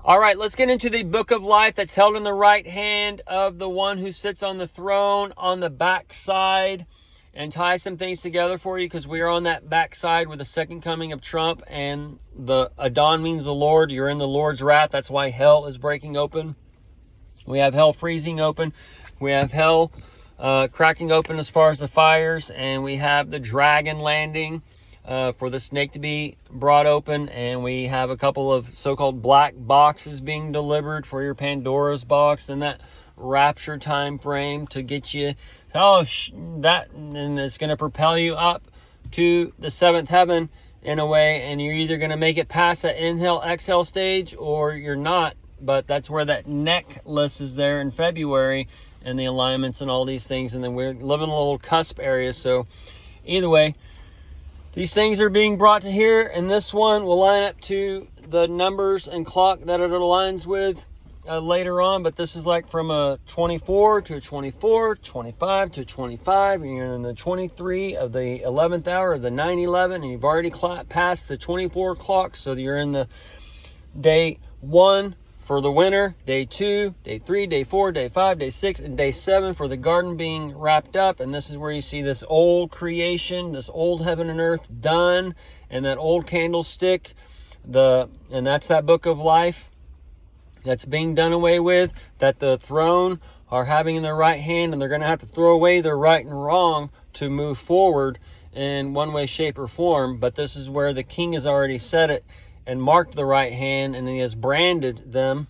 All right, let's get into the book of life that's held in the right hand of the one who sits on the throne on the back side, and tie some things together for you, because we are on that back side with the second coming of Trump, and the Adon means the Lord. You're in the Lord's wrath. That's why hell is breaking open. We have hell freezing open. We have hell cracking open as far as the fires, and we have the dragon landing for the snake to be brought open, and we have a couple of so-called black boxes being delivered for your Pandora's box and that rapture time frame to get you and it's going to propel you up to the seventh heaven in a way, and you're either going to make it past that inhale exhale stage or you're not. But that's where that necklace is there in February, and the alignments and all these things, and then we're living in a little cusp area. So either way, these things are being brought to here, and this one will line up to the numbers and clock that it aligns with later on. But this is like from a 24 to a 24, 25 to 25, and you're in the 23 of the 11th hour of the 9/11, and you've already passed the 24 clock, so you're in the day 1 for the winter, day 2, day 3, day 4, day 5, day 6, and day 7 for the garden being wrapped up. And this is where you see this old creation, this old heaven and earth done, and that old candlestick, and that's that book of life that's being done away with, that the throne are having in their right hand, and they're going to have to throw away their right and wrong to move forward in one way, shape, or form. But this is where the king has already said it and marked the right hand, and he has branded them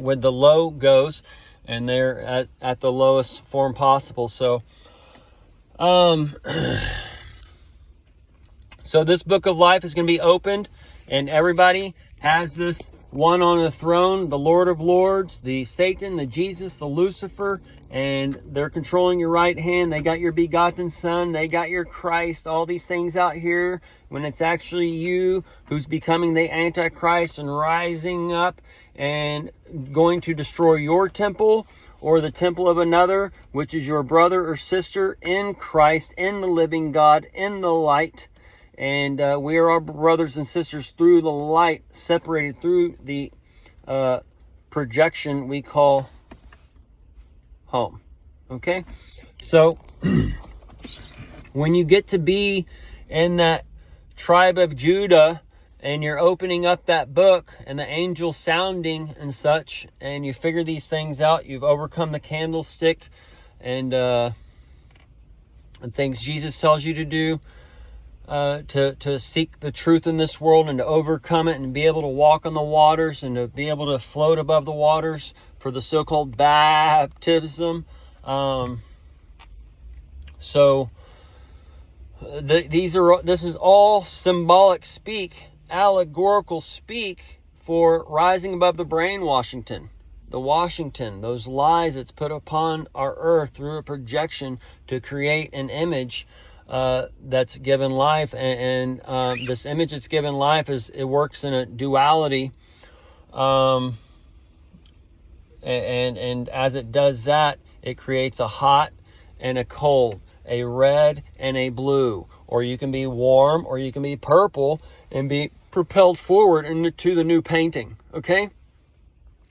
with the logos, and they're at the lowest form possible. So so this book of life is going to be opened, and everybody has this one on the throne, the Lord of Lords, the Satan, the Jesus, the Lucifer, and they're controlling your right hand. They got your begotten Son, they got your Christ, all these things out here, when it's actually you who's becoming the Antichrist and rising up and going to destroy your temple or the temple of another, which is your brother or sister in Christ, in the living God, in the light. And we are all brothers and sisters through the light, separated through the projection we call home. Okay? So, when you get to be in that tribe of Judah, and you're opening up that book, and the angel sounding and such, and you figure these things out, you've overcome the candlestick, and things Jesus tells you to do, to seek the truth in this world and to overcome it and be able to walk on the waters and to be able to float above the waters for the so-called baptism. This is all symbolic speak, allegorical speak for rising above the brainwashing, those lies that's put upon our earth through a projection to create an image that's given life, and this image that's given life it works in a duality, and as it does that, it creates a hot and a cold, a red and a blue, or you can be warm or you can be purple and be propelled forward into the new painting. Okay,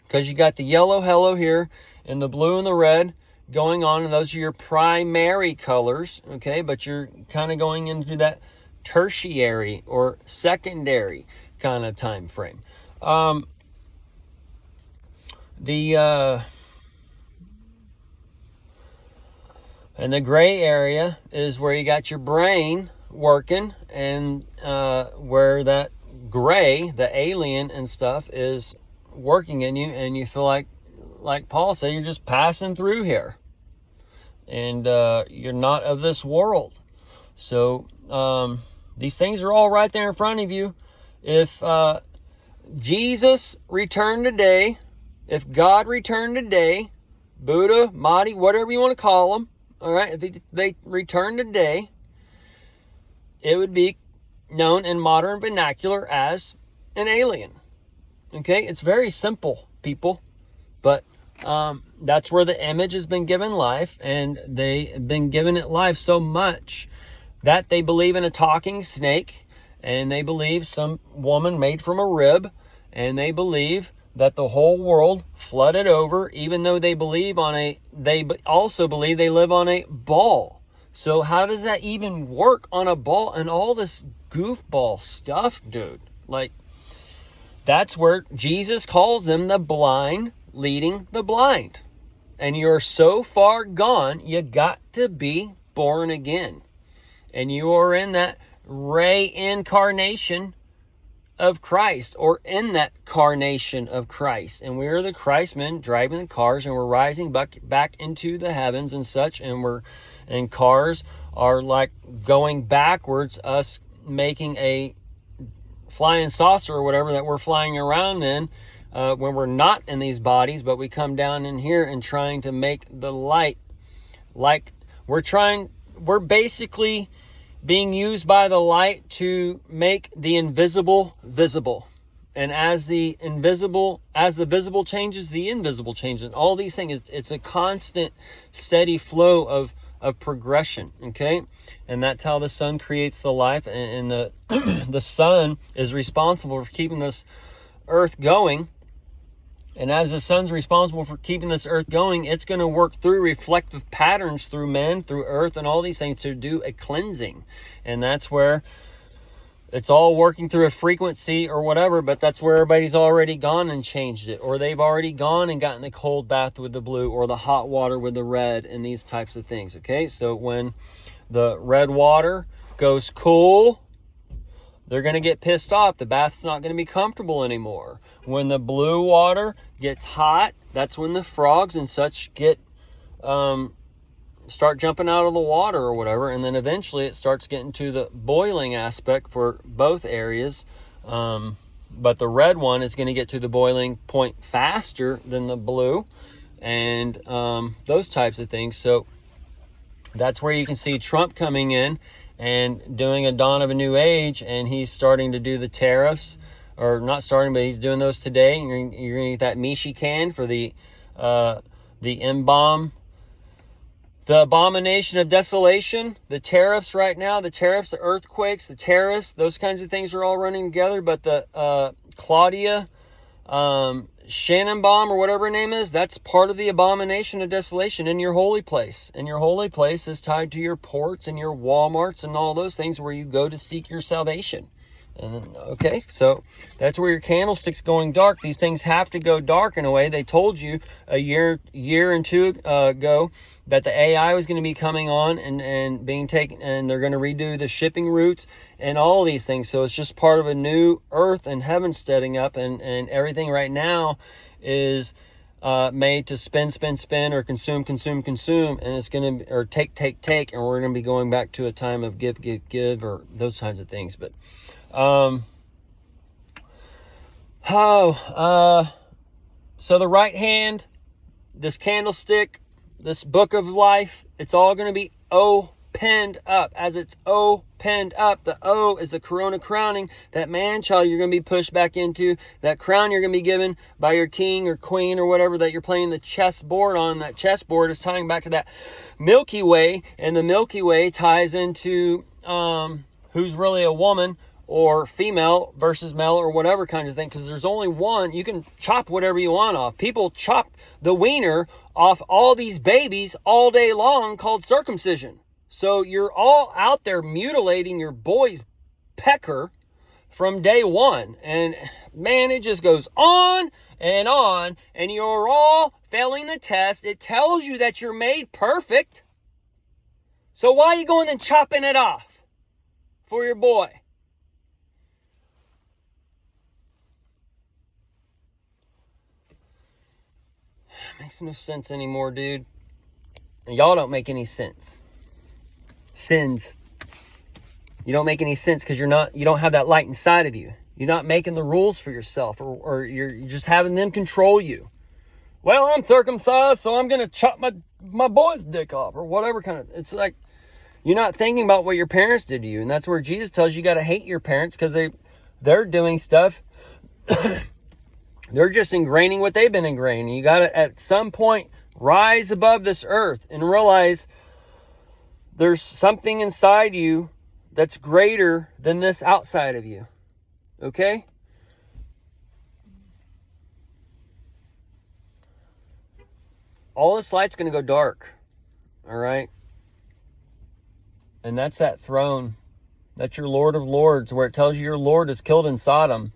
because you got the yellow hello here and the blue and the red going on, and those are your primary colors. Okay, but you're kind of going into that tertiary or secondary kind of time frame. And the gray area is where you got your brain working, and where that gray, the alien and stuff, is working in you, and you feel like Paul said, you're just passing through here, and you're not of this world. So these things are all right there in front of you. If Jesus returned today, if God returned today, Buddha, Mahdi, whatever you want to call them, all right, if they returned today, it would be known in modern vernacular as an alien. Okay, it's very simple, people, but that's where the image has been given life, and they've been given it life so much that they believe in a talking snake, and they believe some woman made from a rib, and they believe that the whole world flooded over, even though they also believe they live on a ball. So how does that even work on a ball and all this goofball stuff, dude? Like, that's where Jesus calls them the blind leading the blind. And you're so far gone, you got to be born again. And you are in that reincarnation of Christ, or in that carnation of Christ. And we're the Christmen driving the cars, and we're rising back into the heavens and such, and cars are like going backwards, us making a flying saucer or whatever that we're flying around in, when we're not in these bodies, but we come down in here and trying to make the light, like we're basically being used by the light to make the invisible visible. And as the visible changes, the invisible changes. All these things, it's a constant, steady flow of progression, okay? And that's how the sun creates the life, and the the sun is responsible for keeping this earth going. And as the sun's responsible for keeping this earth going, it's going to work through reflective patterns through men, through earth, and all these things to do a cleansing. And that's where it's all working through a frequency or whatever, but that's where everybody's already gone and changed it. Or they've already gone and gotten the cold bath with the blue, or the hot water with the red, and these types of things, okay? So when the red water goes cool, they're going to get pissed off. The bath's not going to be comfortable anymore. When the blue water gets hot, that's when the frogs and such start jumping out of the water or whatever. And then eventually it starts getting to the boiling aspect for both areas. But the red one is going to get to the boiling point faster than the blue, and those types of things. So that's where you can see Trump coming in and doing a dawn of a new age, and he's starting to do the tariffs, or not starting, but he's doing those today. You're going to get that Mishi can for the M-bomb, the abomination of desolation, the tariffs right now, the earthquakes, the terrorists, those kinds of things are all running together. But the Claudia Shannonbaum, or whatever her name is, that's part of the abomination of desolation in your holy place. And your holy place is tied to your ports and your Walmarts and all those things where you go to seek your salvation. And okay, so that's where your candlestick's going dark. These things have to go dark in a way. They told you a year and two ago that the AI was going to be coming on and being taken, and they're going to redo the shipping routes and all these things. So it's just part of a new earth and heaven setting up, and everything right now is made to spin, or consume, and it's going to, or take, and we're going to be going back to a time of give, or those kinds of things. But so the right hand, this candlestick, this book of life, it's all going to be opened up. As it's opened up, the O is the corona crowning. That man child you're going to be pushed back into, that crown you're going to be given by your king or queen or whatever that you're playing the chessboard on. That chessboard is tying back to that Milky Way, and the Milky Way ties into who's really a woman or female versus male, or whatever kind of thing, because there's only one. You can chop whatever you want off. People chop the wiener off all these babies all day long, called circumcision. So you're all out there mutilating your boy's pecker from day one. And man, it just goes on, and you're all failing the test. It tells you that you're made perfect. So why are you going and chopping it off for your boy? Makes no sense anymore, dude. And y'all don't make any sense. Sins. You don't make any sense because you don't have that light inside of you. You're not making the rules for yourself, or you're just having them control you. Well, I'm circumcised, so I'm gonna chop my boy's dick off, or whatever kind of. It's like you're not thinking about what your parents did to you, and that's where Jesus tells you got to hate your parents because they're doing stuff. They're just ingraining what they've been ingraining. You got to, at some point, rise above this earth and realize there's something inside you that's greater than this outside of you. Okay? all this light's going to go dark. All right? And that's that throne. That's your Lord of Lords, where it tells you your Lord is killed in Sodom.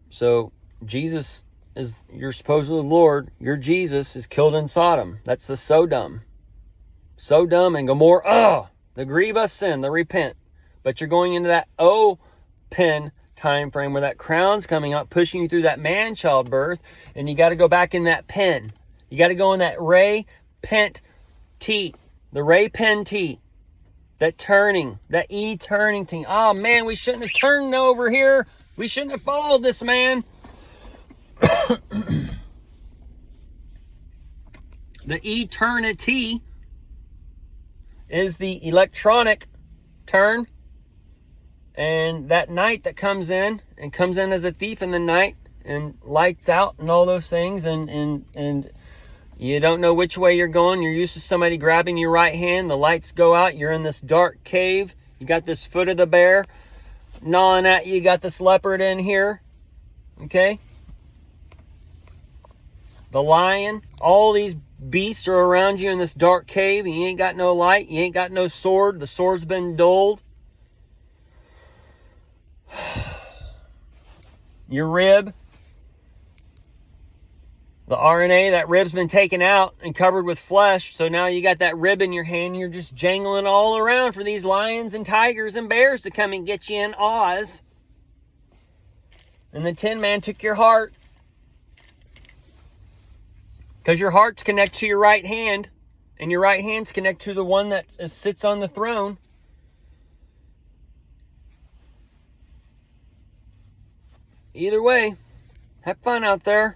So Jesus is your supposed Lord. Your Jesus is killed in Sodom. That's the Sodom. Sodom and Gomorrah. Oh, the grievous sin, the repent. But you're going into that open time frame where that crown's coming up, pushing you through that man-child birth, and you got to go back in that pen. You got to go in that Ray-Pent-T. The Ray-Pen-T. That turning. That eternity. Oh, man, we shouldn't have turned over here. We shouldn't have followed this man. The eternity is the electronic turn. And that night that comes in as a thief in the night and lights out and all those things, and you don't know which way you're going. You're used to somebody grabbing your right hand. The lights go out. You're in this dark cave. You got this foot of the bear gnawing at you. You got this leopard in here. Okay? The lion. All these beasts are around you in this dark cave. And you ain't got no light. You ain't got no sword. The sword's been dulled. Your rib. The RNA, that rib's been taken out and covered with flesh. So now you got that rib in your hand. And you're just jangling all around for these lions and tigers and bears to come and get you in Oz. And the Tin Man took your heart. Because your heart's connected to your right hand. And your right hand's connected to the one that sits on the throne. Either way, have fun out there.